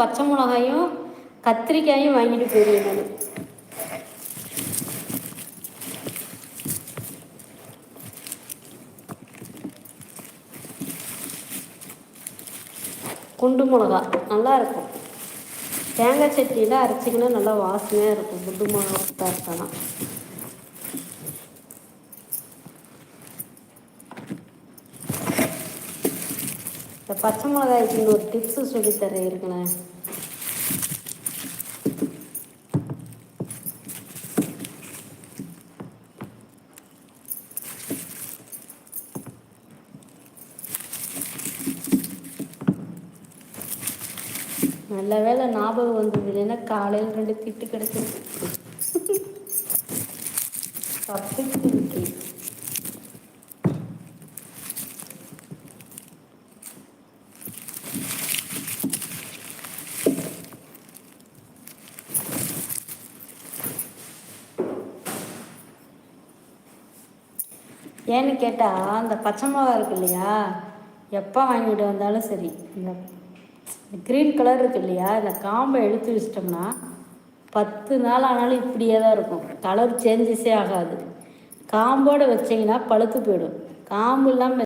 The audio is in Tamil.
பச்சை மிளகாயும் கத்திரிக்காயும் வாங்கிட்டு போயிருவேன் நான். குண்டு மிளகா நல்லாயிருக்கும். தேங்காய் சட்னியில் அரைச்சிங்கன்னா நல்லா வாசனையாக இருக்கும். குண்டு மிளகா இருக்கானா இந்த பச்சை மிளகாய்க்கு ஒரு டிப்ஸு சொல்லித்தரேன் இருக்குங்களேன். நல்ல வேலை ஞாபகம் வந்தது, இல்லைன்னா காலையில் 2 திட்டு கிடைச்சிருக்கு. தப்பிச்சு விட்டு ஏன்னு கேட்டால் அந்த பச்சை மிளகா இருக்கு இல்லையா, எப்போ வாங்கிட்டு வந்தாலும் சரி இந்த க்ரீன் கலர் இருக்கு இல்லையா, இந்த காம்பை எடுத்து வச்சிட்டோம்னா 10 நாள் ஆனாலும் இப்படியே தான் இருக்கும். கலர் சேஞ்சஸே ஆகாது. காம்போடு வச்சிங்கன்னா பழுத்து போயிடும். காம்பு இல்லாமல்